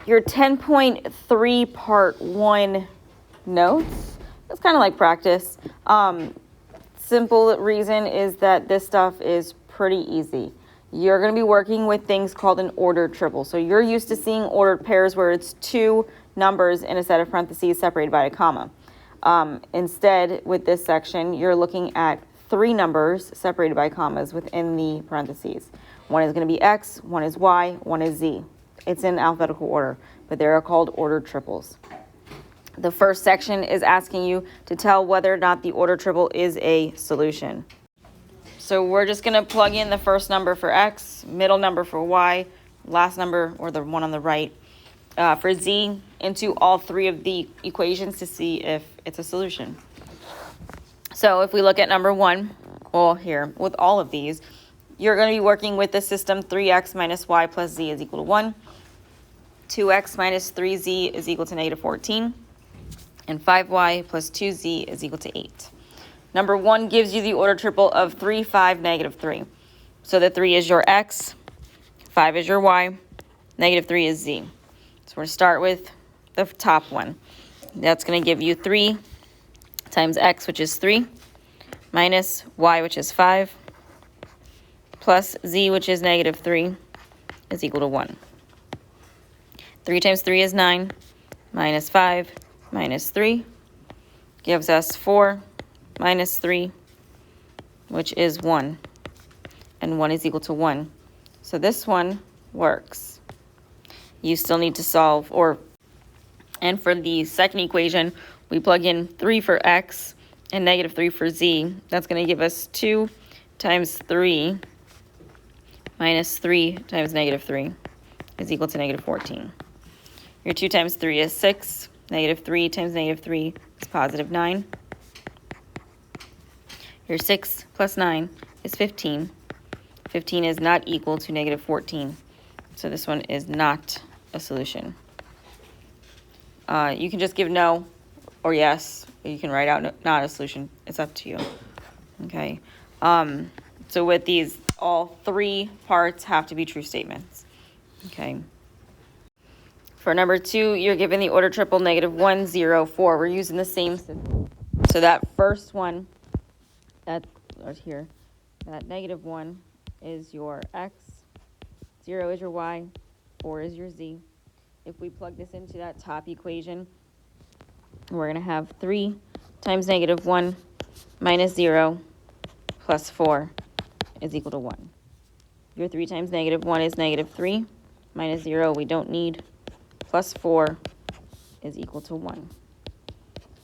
your 10.3 part 1 notes, it's kind of like practice. Simple reason is that this stuff is pretty easy. You're going to be working with things called an ordered triple. So you're used to seeing ordered pairs where it's 2 numbers in a set of parentheses separated by a comma. Instead, with this section, you're looking at 3 numbers separated by commas within the parentheses. One is going to be X, one is Y, one is Z. It's in alphabetical order, but they are called ordered triples. The first section is asking you to tell whether or not the ordered triple is a solution. So we're just going to plug in the first number for X, middle number for Y, last number, or the one on the right, for Z into all 3 of the equations to see if it's a solution. So if we look at number 1, well, here, with all of these, you're going to be working with the system 3x minus y plus z is equal to 1, 2x minus 3z is equal to negative 14, and 5y plus 2z is equal to 8. Number 1 gives you the order triple of 3, 5, negative 3. So the 3 is your x, 5 is your y, negative 3 is z. So we're going to start with the top one. That's going to give you 3 times x, which is 3, minus y, which is 5, plus z, which is negative 3, is equal to 1. 3 times 3 is 9, minus 5, minus 3, gives us 4, minus 3, which is 1. And 1 is equal to 1. So this one works. You still need to solve, and for the second equation, we plug in 3 for x and negative 3 for z. That's going to give us 2 times 3 minus 3 times negative 3 is equal to negative 14. Your 2 times 3 is 6. Negative 3 times negative 3 is positive 9. Your 6 plus 9 is 15. 15 is not equal to negative 14. So this one is not a solution. You can just give no or yes. Or you can write out not a solution. It's up to you. Okay. So with these, all 3 parts have to be true statements. Okay. For number 2, you're given the order triple negative 1, 0, 4. We're using the same system. So that first one, that's right here, that negative 1 is your x, 0 is your y, 4 is your z. If we plug this into that top equation, we're going to have 3 times negative 1 minus 0 plus 4 is equal to 1. Your 3 times negative 1 is negative 3 minus 0 we don't need, plus 4 is equal to 1.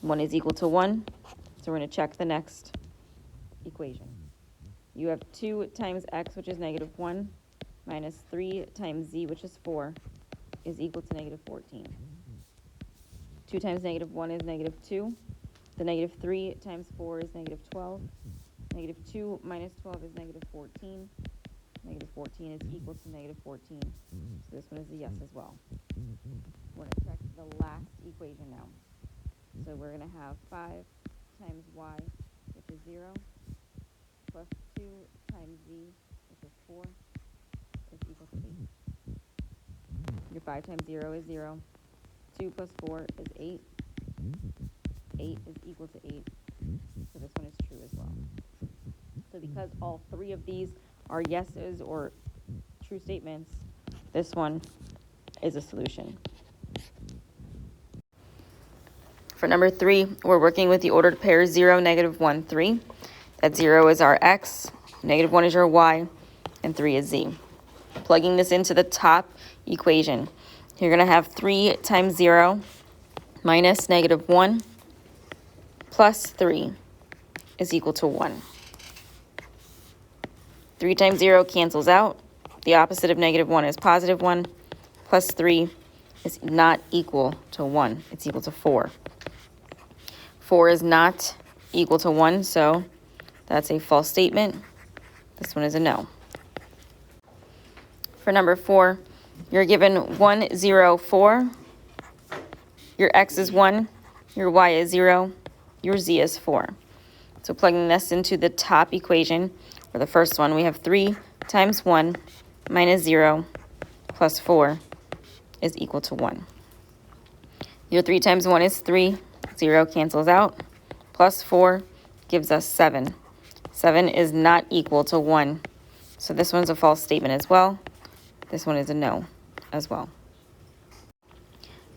1 is equal to 1, so we're going to check the next equation. You have 2 times x, which is negative 1, minus 3 times z, which is 4, is equal to negative 14. 2 times negative 1 is negative 2. The negative 3 times 4 is negative 12. Negative 2 minus 12 is negative 14. Negative 14 is equal to negative 14. So this one is a yes as well. We're going to check the last equation now. So we're going to have 5 times y, which is 0, plus 2 times z, which is 4, is equal to 8. Your 5 times 0 is 0. 2 plus 4 is 8. 8 is equal to 8. So this one is true as well. So because all 3 of these are yeses or true statements, this one is a solution. For number 3, we're working with the ordered pair 0, negative 1, 3. That 0 is our x, negative 1 is your y, and 3 is z. Plugging this into the top equation, you're going to have 3 times 0 minus negative 1 plus 3 is equal to 1. 3 times 0 cancels out. The opposite of negative 1 is positive 1, plus 3 is not equal to 1. It's equal to 4. 4 is not equal to 1, so that's a false statement. This one is a no. For number 4, you're given 1, 0, 4. Your x is 1, your y is 0, your z is 4. So plugging this into the top equation, for the first one, we have 3 times 1 minus 0 plus 4 is equal to 1. Your 3 times 1 is 3. 0 cancels out. Plus 4 gives us 7. 7 is not equal to 1. So this one's a false statement as well. This one is a no as well.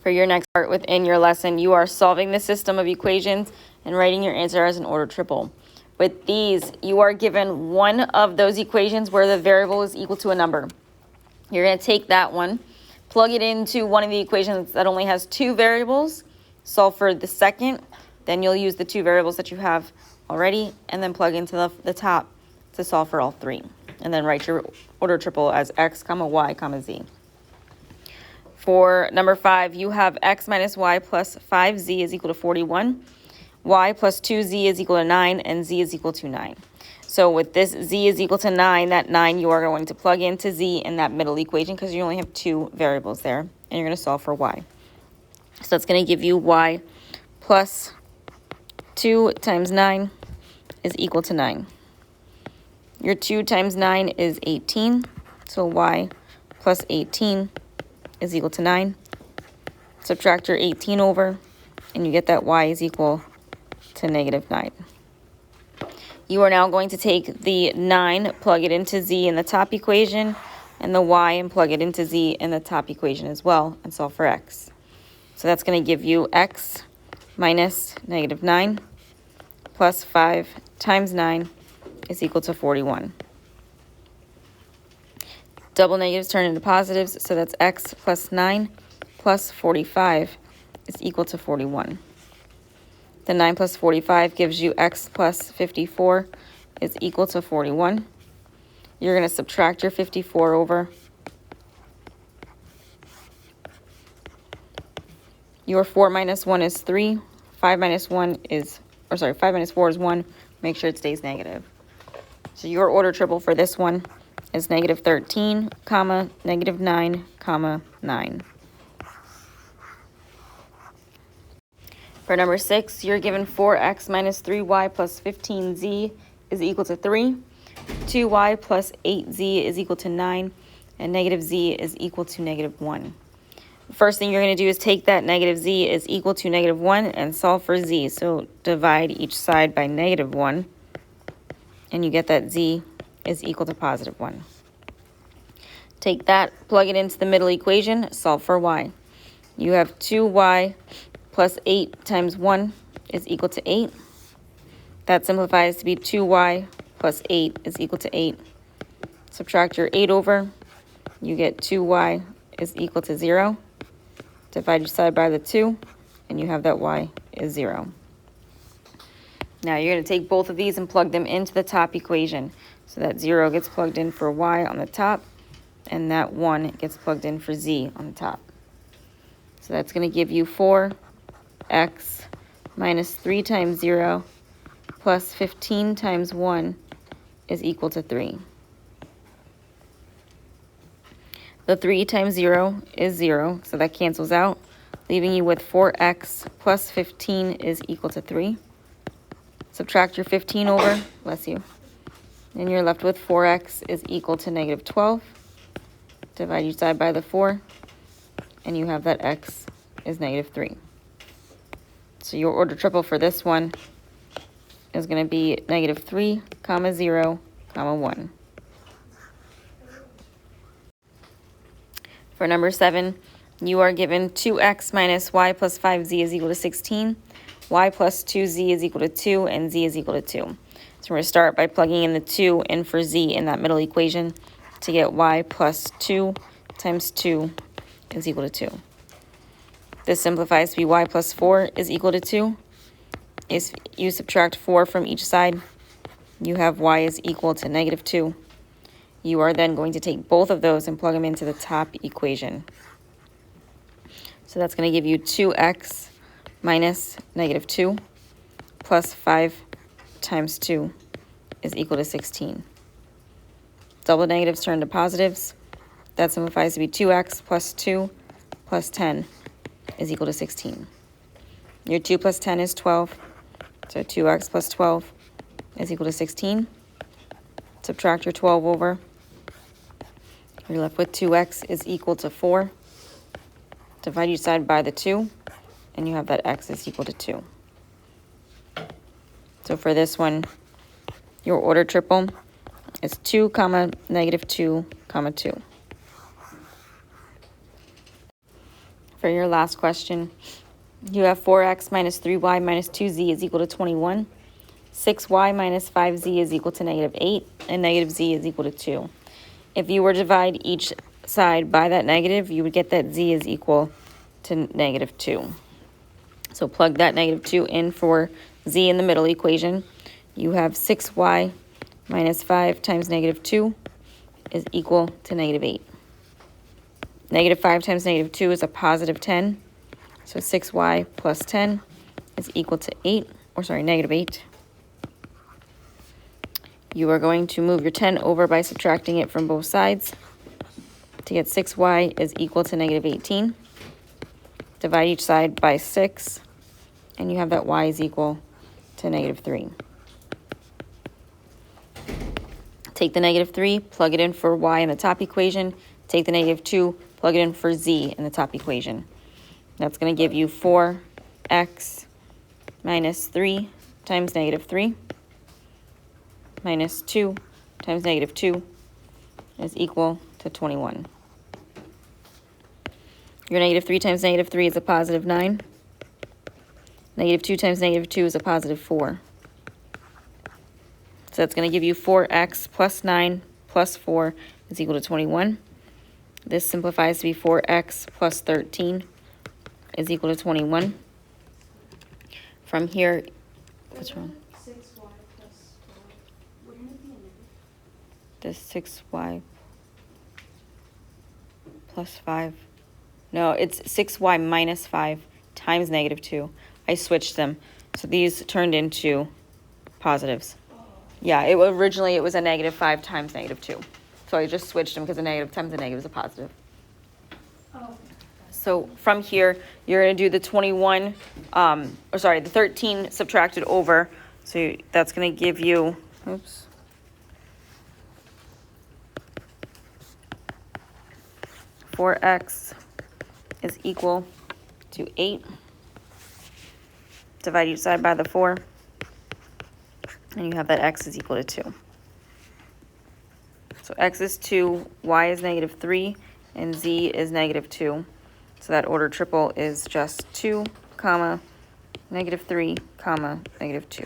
For your next part within your lesson, you are solving the system of equations and writing your answer as an ordered triple. With these, you are given one of those equations where the variable is equal to a number. You're going to take that one, plug it into one of the equations that only has 2 variables, solve for the second, then you'll use the 2 variables that you have already, and then plug into the top to solve for all 3. And then write your ordered triple as x, comma, y, comma, z. For number 5, you have x minus y plus 5z is equal to 41. Y plus 2z is equal to 9, and z is equal to 9. So with this z is equal to 9, that 9 you are going to plug into z in that middle equation because you only have 2 variables there, and you're going to solve for y. So that's going to give you y plus 2 times 9 is equal to 9. Your 2 times 9 is 18, so y plus 18 is equal to 9. Subtract your 18 over, and you get that y is equal to negative 9. You are now going to take the 9, plug it into z in the top equation, and the y and plug it into z in the top equation as well, and solve for x. So that's going to give you x minus negative 9 plus 5 times 9 is equal to 41. Double negatives turn into positives, so that's x plus 9 plus 45 is equal to 41. The 9 plus 45 gives you x plus 54 is equal to 41. You're going to subtract your 54 over. Your 4 minus 1 is 3. 5 minus 4 is 1. Make sure it stays negative. So your order triple for this one is negative 13, comma, negative 9, comma, 9. For number 6, you're given 4x minus 3y plus 15z is equal to 3. 2y plus 8z is equal to 9. And negative z is equal to negative 1. The first thing you're going to do is take that negative z is equal to negative 1 and solve for z. So divide each side by negative 1. And you get that z is equal to positive 1. Take that, plug it into the middle equation, solve for y. You have 2y plus 8 times 1 is equal to 8. That simplifies to be 2y plus 8 is equal to 8. Subtract your 8 over. You get 2y is equal to 0. Divide each side by the 2, and you have that y is 0. Now you're going to take both of these and plug them into the top equation. So that 0 gets plugged in for y on the top, and that 1 gets plugged in for z on the top. So that's going to give you 4x minus 3 times 0 plus 15 times 1 is equal to 3. The 3 times 0 is 0, so that cancels out, leaving you with 4x plus 15 is equal to 3. Subtract your 15 over, bless you, and you're left with 4x is equal to negative 12. Divide each side by the 4, and you have that x is negative 3. So your order triple for this one is going to be negative 3, comma 0, comma 1. For number 7, you are given 2x minus y plus 5z is equal to 16. Y plus 2z is equal to 2, and z is equal to 2. So we're going to start by plugging in the 2 in for z in that middle equation to get y plus 2 times 2 is equal to 2. This simplifies to be y plus 4 is equal to 2. If you subtract 4 from each side, you have y is equal to negative 2. You are then going to take both of those and plug them into the top equation. So that's going to give you 2x minus negative 2 plus 5 times 2 is equal to 16. Double negatives turn to positives. That simplifies to be 2x plus 2 plus 10 is equal to 16. Your 2 plus 10 is 12. So 2x plus 12 is equal to 16. Subtract your 12 over. You're left with 2x is equal to 4. Divide each side by the 2, and you have that x is equal to 2. So for this one, your order triple is 2, comma, negative 2, comma 2. For your last question, you have 4x minus 3y minus 2z is equal to 21. 6y minus 5z is equal to negative 8, and negative z is equal to 2. If you were to divide each side by that negative, you would get that z is equal to negative 2. So plug that negative 2 in for z in the middle equation. You have 6y minus 5 times negative 2 is equal to negative 8. Negative 5 times negative 2 is a positive 10. So 6y plus 10 is equal to 8, or sorry, negative 8. You are going to move your 10 over by subtracting it from both sides to get 6y is equal to negative 18. Divide each side by 6, and you have that y is equal to negative 3. Take the negative 3, plug it in for y in the top equation. Take the negative 2, plug it in for z in the top equation. That's going to give you 4x minus 3 times negative 3 minus 2 times negative 2 is equal to 21. Your negative 3 times negative 3 is a positive 9. Negative 2 times negative 2 is a positive 4. So that's going to give you 4x plus 9 plus 4 is equal to 21. This simplifies to be 4x plus 13 is equal to 21. From here, what's wrong? 6y plus 5. Wouldn't it be a negative? This 6y plus 5. No, it's 6y minus 5 times negative 2. I switched them. So these turned into positives. Yeah, originally it was a negative 5 times negative 2. So I just switched them because a negative times a negative is a positive. Oh. So from here, you're going to do the 21, the 13 subtracted over. So that's going to give you, oops. $4x is equal to 8. Divide each side by the 4. And you have that x is equal to 2. So x is 2, y is negative 3, and z is negative 2. So that order triple is just 2, comma, negative 3, comma, negative 2.